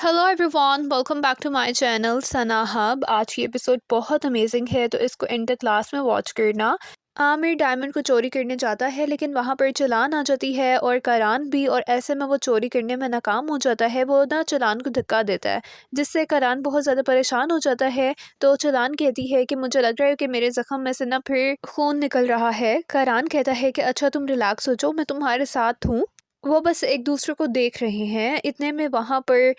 Hello everyone, welcome back to my channel Sana hub. आज की episode बहुत अमेजिंग है, तो इसको एंड क्लास में वॉच करना। आमिर डायमंड को चोरी करने जाता है, लेकिन वहाँ पर चालान आ जाती है और करान भी, और ऐसे में वो चोरी करने में नाकाम हो जाता है। वो ना चालान को धक्का देता है, जिससे करान बहुत ज़्यादा परेशान हो जाता है। तो चालान कहती है कि मुझे लग रहा है कि मेरे ज़ख्म में से ना फिर खून निकल रहा है। करान कहता है कि अच्छा तुम रिलैक्स हो जाओ, मैं तुम्हारे साथ हूँ। वो बस एक दूसरे को देख रहे हैं, इतने में वहाँ पर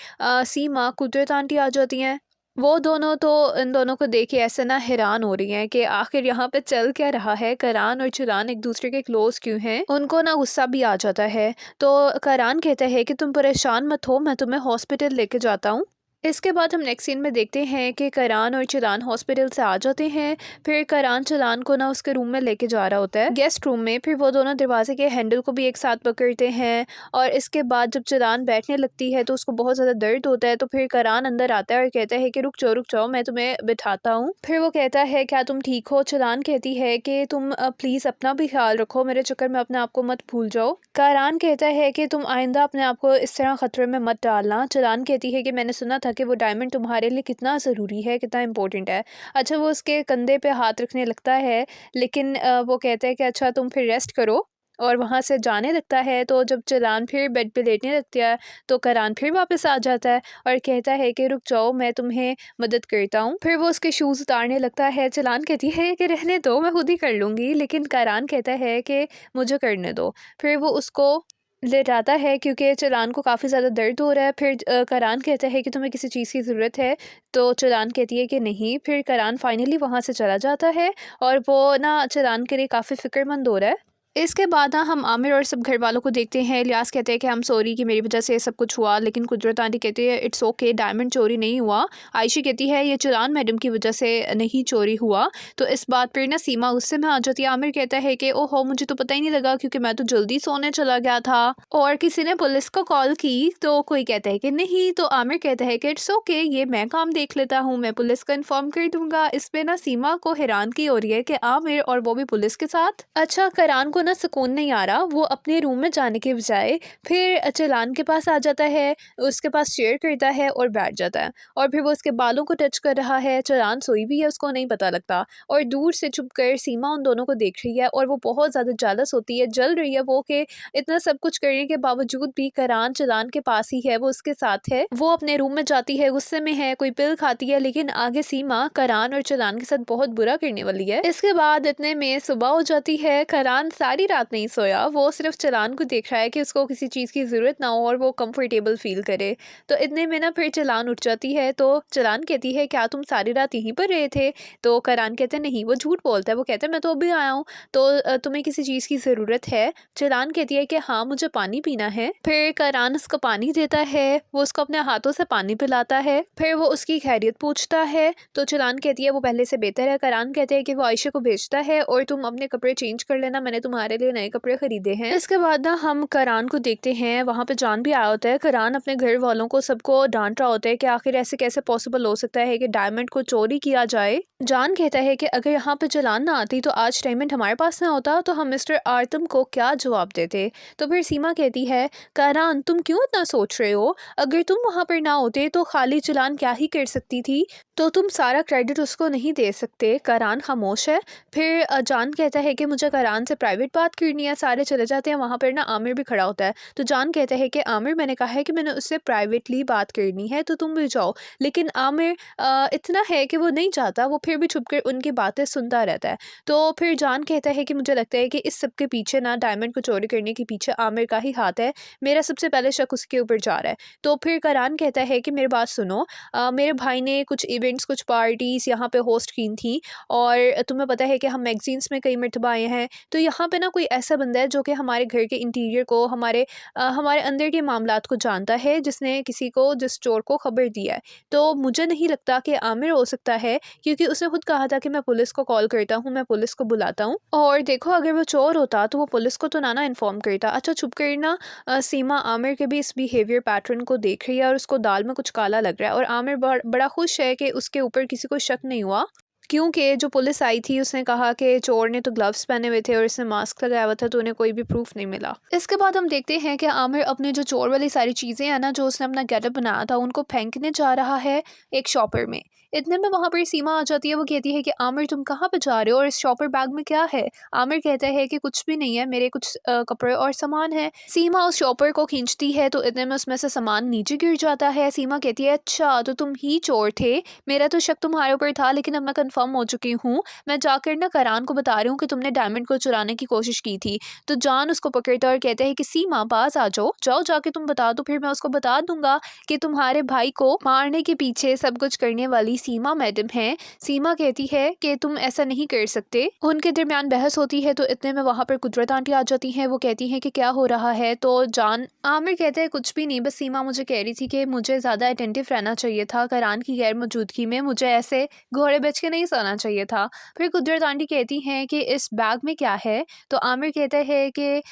सीमा कुदरत आंटी आ जाती हैं। वो दोनों तो इन दोनों को देख के ऐसे ना हैरान हो रही हैं कि आखिर यहाँ पे चल क्या रहा है। करान और चिलान एक दूसरे के क्लोज क्यों हैं। उनको ना गुस्सा भी आ जाता है। तो करान कहता है कि तुम परेशान मत हो, मैं तुम्हें हॉस्पिटल लेके जाता हूँ। इसके बाद हम नेक्स्ट सीन में देखते हैं कि करान और चिलान हॉस्पिटल से आ जाते हैं। फिर करान चिलान को ना उसके रूम में लेके जा रहा होता है, गेस्ट रूम में। फिर वो दोनों दरवाजे के हैंडल को भी एक साथ पकड़ते हैं। और इसके बाद जब चिलान बैठने लगती है तो उसको बहुत ज़्यादा दर्द होता है। तो फिर करान अंदर आता है और कहता है कि रुक जाओ, मैं तुम्हें बिठाता हूँ। फिर वो कहता है क्या तुम ठीक हो। चिलान कहती है कि तुम प्लीज़ अपना भी ख्याल रखो, मेरे चक्कर में अपने आप को मत भूल जाओ। करान कहता है कि तुम आइंदा अपने आप को इस तरह खतरे में मत डालना। चिलान कहती है कि मैंने सुना था कि वो डायमंड तुम्हारे लिए कितना ज़रूरी है, कितना इम्पोर्टेंट है। अच्छा, वो उसके कंधे पे हाथ रखने लगता है, लेकिन वो कहता है कि अच्छा तुम फिर रेस्ट करो, और वहाँ से जाने लगता है। तो जब चिलान फिर बेड पे लेटने लगता है तो करान फिर वापस आ जाता है और कहता है कि रुक जाओ, मैं तुम्हें मदद करता हूँ। फिर वो उसके शूज़ उतारने लगता है। चिलान कहती है कि रहने दो, मैं खुद ही कर लूँगी, लेकिन करान कहता है कि मुझे करने दो। फिर वो उसको लेटाता है क्योंकि चिलान को काफ़ी ज़्यादा दर्द हो रहा है। फिर करान कहता है कि तुम्हें किसी चीज़ की ज़रूरत है। तो चिलान कहती है कि नहीं। फिर करान फाइनली वहाँ से चला जाता है और वो ना चिलान के लिए काफ़ी फ़िक्रमंद हो रहा है। इसके बाद ना हम आमिर और सब घर वालों को देखते हैं। इलियास कहते हैं कि हम सॉरी कि मेरी वजह से ये सब कुछ हुआ, लेकिन कुदरत आंटी कहती है इट्स ओके, डायमंड चोरी नहीं हुआ। आयशी कहती है ये चिलान मैडम की वजह से नहीं चोरी हुआ। तो इस बात पर ना सीमा गुस्से में आ जाती है। आमिर कहता है कि ओहो, मुझे तो पता ही नहीं लगा क्योंकि मैं तो जल्दी सोने चला गया था। और किसी ने पुलिस को कॉल की? तो कोई कहता है कि नहीं। तो आमिर कहता है कि इट्स ओके, ये मैं काम देख लेता हूँ, मैं पुलिस को इन्फॉर्म कर दूंगा। इस पे ना सीमा को हैरान की हो रही है कि आमिर और वो भी पुलिस के साथ। अच्छा, करान को ना सुकून नहीं आ रहा। वो अपने रूम में जाने के बजाय फिर चिलान के पास आ जाता है, उसके पास शेयर करता है और बैठ जाता है। और फिर वो उसके बालों को टच कर रहा है। चिलान सोई भी है, उसको नहीं पता लगता। और दूर से छुप कर सीमा उन दोनों को देख रही है और वो बहुत ज़्यादा जेलस होती है, जल रही है वो कि इतना सब कुछ करने के बावजूद भी करान चिलान के पास ही है, वो उसके साथ है। वो अपने रूम में जाती है, गुस्से में है, कोई पिल खाती है, लेकिन आगे सीमा करान और चिलान के साथ बहुत बुरा करने वाली है। इसके बाद इतने में सुबह हो जाती है। करान सारी रात नहीं सोया, वो सिर्फ चिलान को देख रहा है कि उसको किसी चीज़ की ज़रूरत ना हो और वो कंफर्टेबल फील करे। तो इतने में ना फिर चिलान उठ जाती है। तो चिलान कहती है क्या तुम सारी रात यहीं पर रहे थे? तो करान कहते हैं नहीं। वो झूठ बोलता है, वो कहता है मैं तो अभी आया हूँ। तो तुम्हें किसी चीज़ की ज़रूरत है? चिलान कहती है कि हाँ, मुझे पानी पीना है। फिर करान उसको पानी देता है, वो उसको अपने हाथों से पानी पिलाता है। फिर वो उसकी खैरियत पूछता है। तो चिलान कहती है वो पहले से बेहतर है। करान कहते हैं कि वो आयशा को भेजता है और तुम अपने कपड़े चेंज कर लेना, मैंने तुम्हारे लिए नए कपड़े खरीदे हैं। इसके बाद ना हम करान को देखते हैं, वहाँ पे जान भी आया होता है। करान अपने घर वालों को सबको डांट रहा होता है कि आखिर ऐसे कैसे पॉसिबल हो सकता है कि डायमंड को चोरी किया जाए। जान कहता है कि अगर यहाँ पे चालान ना आती तो आज डायमंड हमारे पास ना होता, तो हम मिस्टर आर्तम को क्या जवाब देते। तो फिर सीमा कहती है करान तुम क्यों इतना सोच रहे हो, अगर तुम वहाँ पर ना होते तो खाली चालान क्या ही कर सकती थी, तो तुम सारा क्रेडिट उसको नहीं दे सकते। करान खामोश है। फिर जान कहता है कि मुझे करान से प्राइवेट बात करनी है। सारे चले जाते हैं। वहाँ पर ना आमिर भी खड़ा होता है। तो जान कहता है कि आमिर मैंने कहा है कि मैंने उससे प्राइवेटली बात करनी है, तो तुम भी जाओ। लेकिन आमिर इतना है कि वो नहीं जाता, वो फिर भी छुपकर उनकी बातें सुनता रहता है। तो फिर जान कहता है कि मुझे लगता है कि इस सब के पीछे ना डायमंड को चोरी करने के पीछे आमिर का ही हाथ है, मेरा सबसे पहले शक उसके ऊपर जा रहा है। तो फिर करान कहता है कि मेरी बात सुनो, मेरे भाई ने कुछ इवेंट्स, कुछ पार्टीज़ यहाँ पे होस्ट की थी, और तुम्हें पता है कि हम मैगजीन्स में कई मरतबा आए हैं। तो यहाँ पे ना कोई ऐसा बंदा है जो कि हमारे घर के इंटीरियर को, हमारे अंदर के मामलात को जानता है, जिसने किसी को, जिस चोर को खबर दी है। तो मुझे नहीं लगता कि आमिर हो सकता है, क्योंकि उसने खुद कहा था कि मैं पुलिस को कॉल करता हूँ, मैं पुलिस को बुलाता हूँ। और देखो, अगर वो चोर होता तो वो पुलिस को तो ना इन्फॉर्म करता। अच्छा, छुप कर ना सीमा आमिर के भी इस बिहेवियर पैटर्न को देख रही है और उसको दाल में कुछ काला लग रहा है, और आमिर बड़ा खुश है कि उसके ऊपर किसी को शक नहीं हुआ। क्योंकि जो पुलिस आई थी उसने कहा कि चोर ने तो ग्लव्स पहने हुए थे और इसने मास्क लगाया हुआ था, तो उन्हें कोई भी प्रूफ नहीं मिला। इसके बाद हम देखते हैं कि आमिर अपने जो चोर वाली सारी चीज़ें हैं ना, जो उसने अपना गेटअप बनाया था, उनको फेंकने जा रहा है एक शॉपर में। इतने में वहाँ पर सीमा आ जाती है। वो कहती है कि आमिर तुम कहाँ पे जा रहे हो और इस शॉपर बैग में क्या है? आमिर कहता है कि कुछ भी नहीं है, मेरे कुछ कपड़े और सामान है। सीमा उस शॉपर को खींचती है तो इतने में उसमें से सामान नीचे गिर जाता है। सीमा कहती है अच्छा तो तुम ही चोर थे, मेरा तो शक तुम्हारे ऊपर था लेकिन अब मैं कंफर्म हो चुकी हूँ। मैं जाकर ना करान को बता रही हूँ कि तुमने डायमंड को चुराने की कोशिश की थी। तो जान उसको पकड़ता है और कहता है कि सीमा पास आ जाओ, जाओ जाके तुम बता दो, फिर मैं उसको बता दूंगा कि तुम्हारे भाई को मारने के पीछे सब कुछ करने वाली सीमा मैडम है। सीमा कहती है कि तुम ऐसा नहीं कर सकते। उनके दरमियान बहस होती है तो इतने में वहाँ पर कुदरत आंटी आ जाती हैं। वो कहती हैं कि क्या हो रहा है? तो जान आमिर कहते हैं कुछ भी नहीं, बस सीमा मुझे कह रही थी कि मुझे ज़्यादा अटेंटिव रहना चाहिए था, करान की गैर मौजूदगी में मुझे ऐसे घोड़े बेच के नहीं सोना चाहिए था। फिर कुदरत आंटी कहती हैं कि इस बैग में क्या है? तो आमिर कहता है कि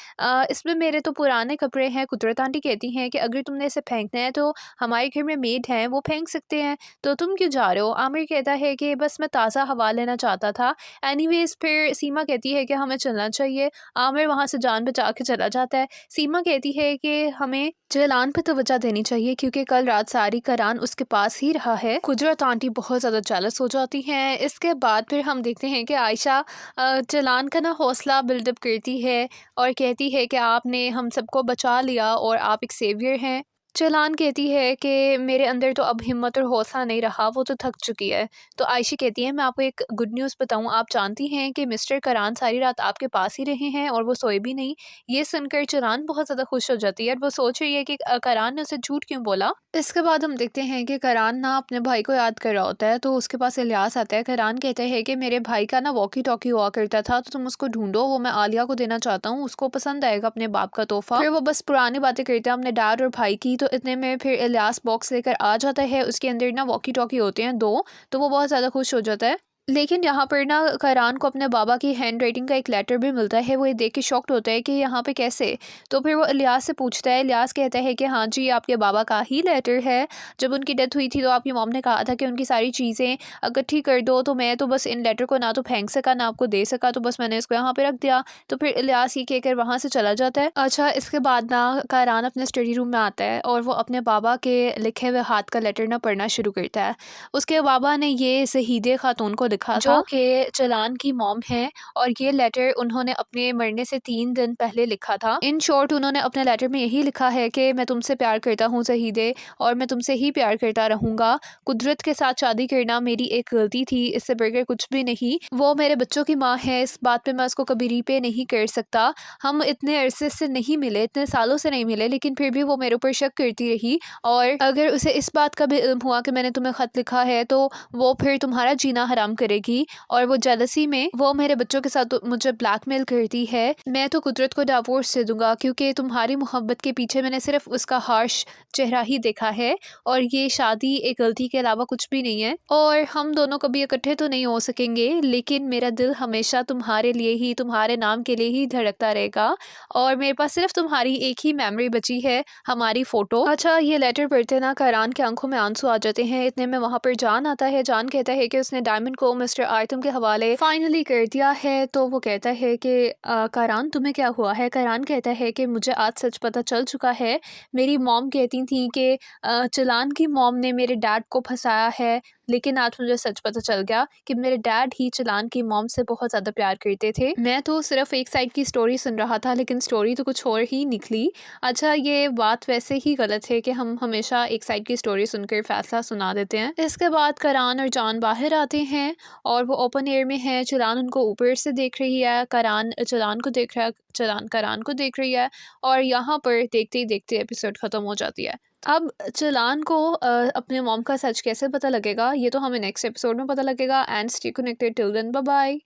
इसमें मेरे तो पुराने कपड़े हैं। कुदरत आंटी कहती हैं कि अगर तुमने इसे फेंकना है तो हमारे घर में मेड हैं, वो फेंक सकते हैं, तो तुम क्यों जा रहे हो? आमिर कहता है कि बस मैं ताज़ा हवा लेना चाहता था। एनीवेज फिर सीमा कहती है कि हमें चलना चाहिए। आमिर वहाँ से जान बचा के चला जाता है। सीमा कहती है कि हमें जलान पे तवज्जो देनी चाहिए क्योंकि कल रात सारी करान उसके पास ही रहा है। कुदरत आंटी बहुत ज़्यादा जेलस हो जाती हैं। इसके बाद फिर हम देखते हैं कि आयशा जलान का ना हौसला बिल्डअप करती है और कहती है कि आपने हम सबको बचा लिया और आप एक सेवियर हैं। जलान कहती है कि मेरे अंदर तो अब हिम्मत और हौसला नहीं रहा, वो तो थक चुकी है। तो आयशा कहती है मैं आपको एक गुड न्यूज़ बताऊं, आप जानती हैं कि मिस्टर करान सारी रात आपके पास ही रहे हैं और वो सोए भी नहीं। ये सुनकर जलान बहुत ज़्यादा खुश हो जाती है और वो सोच रही है कि करान ने उसे झूठ क्यों बोला। इसके बाद हम देखते हैं कि करान ना अपने भाई को याद कर रहा होता है तो उसके पास इलियास आता है। करान कहता है कि मेरे भाई का ना वॉकी टॉकी हुआ करता था, तो तुम उसको ढूंढो, वो मैं आलिया को देना चाहता हूँ, उसको पसंद आएगा अपने बाप का तोहफा। फिर वो बस पुरानी बातें करते हैं अपने डैड और भाई की। तो इतने में फिर इलियास बॉक्स लेकर आ जाता है, उसके अंदर ना वॉकी टॉकी होते हैं 2। तो वो बहुत ज़्यादा खुश हो जाता है। लेकिन यहाँ पर ना करान को अपने बाबा की हैंड राइटिंग का एक लेटर भी मिलता है। वो ये देख के शॉक्ड होता है कि यहाँ पे कैसे। तो फिर वो इलियास से पूछता है। इलियास कहता है कि हाँ जी आपके बाबा का ही लेटर है। जब उनकी डेथ हुई थी तो आपकी मॉम ने कहा था कि उनकी सारी चीज़ें इकट्ठी कर दो, तो मैं तो बस इन लेटर को ना तो फेंक सका ना आपको दे सका, तो बस मैंने इसको यहाँ पे रख दिया। तो फिर इलियास ये कहकर वहाँ से चला जाता है। अच्छा इसके बाद ना करान अपने स्टडी रूम में आता है और वो अपने बाबा के लिखे हुए हाथ का लेटर ना पढ़ना शुरू करता है। उसके बाबा ने ये शहीदे खातून को लिखा जो कि जलान की मॉम है और ये लेटर उन्होंने अपने मरने से 3 दिन पहले लिखा था। इन शॉर्ट उन्होंने अपने लेटर में यही लिखा है कि मैं तुमसे प्यार करता हूँ शहीदे और मैं तुमसे ही प्यार करता रहूँगा। कुदरत के साथ शादी करना मेरी एक गलती थी, इससे बढ़कर कुछ भी नहीं। वो मेरे बच्चों की माँ है, इस बात पे मैं उसको कभी रीपे नहीं कर सकता। हम इतने अरसे से नहीं मिले, इतने सालों से नहीं मिले, लेकिन फिर भी वो मेरे ऊपर शक करती रही और अगर उसे इस बात का भी इल्म हुआ कि मैंने तुम्हें ख़त लिखा है तो वो फिर तुम्हारा जीना हराम करेगी और वो जेलसी में वो मेरे बच्चों के साथ मुझे ब्लैकमेल करती है। मैं तो कुदरत को डिवोर्स दे दूंगा क्योंकि तुम्हारी मोहब्बत के पीछे मैंने सिर्फ उसका हार्श चेहरा ही देखा है और ये शादी एक गलती के अलावा कुछ भी नहीं है और हम दोनों कभी इकट्ठे तो नहीं हो सकेंगे, लेकिन मेरा दिल हमेशा तुम्हारे लिए ही, तुम्हारे नाम के लिए ही धड़कता रहेगा और मेरे पास सिर्फ तुम्हारी एक ही मेमोरी बची है, हमारी फ़ोटो। अच्छा ये लेटर पढ़ते ना करान की आंखों में आंसू आ जाते हैं। इतने में वहाँ पर जान आता है। जान कहता है कि उसने डायमंड को मिस्टर आयतम के हवाले फाइनली कर दिया है। तो वो कहता है कि करान तुम्हें क्या हुआ है? करान कहता है कि मुझे आज सच पता चल चुका है। मेरी मॉम कहती थी कि चलान की मॉम ने मेरे डैड को फंसाया है, लेकिन आज मुझे सच पता चल गया कि मेरे डैड ही चलान की मॉम से बहुत ज़्यादा प्यार करते थे। मैं तो सिर्फ एक साइड की स्टोरी सुन रहा था लेकिन स्टोरी तो कुछ और ही निकली। अच्छा ये बात वैसे ही गलत है कि हम हमेशा एक साइड की स्टोरी सुनकर फैसला सुना देते हैं। इसके बाद करान और जान बाहर आते हैं और वो ओपन एयर में है। चलान उनको ऊपर से देख रही है, करान चलान को देख रहा है, चलान करान को देख रही है और यहाँ पर देखते ही देखते एपिसोड ख़त्म हो जाती है। अब चलान को अपने मॉम का सच कैसे पता लगेगा, ये तो हमें नेक्स्ट एपिसोड में पता लगेगा। And stay connected till then, bye bye.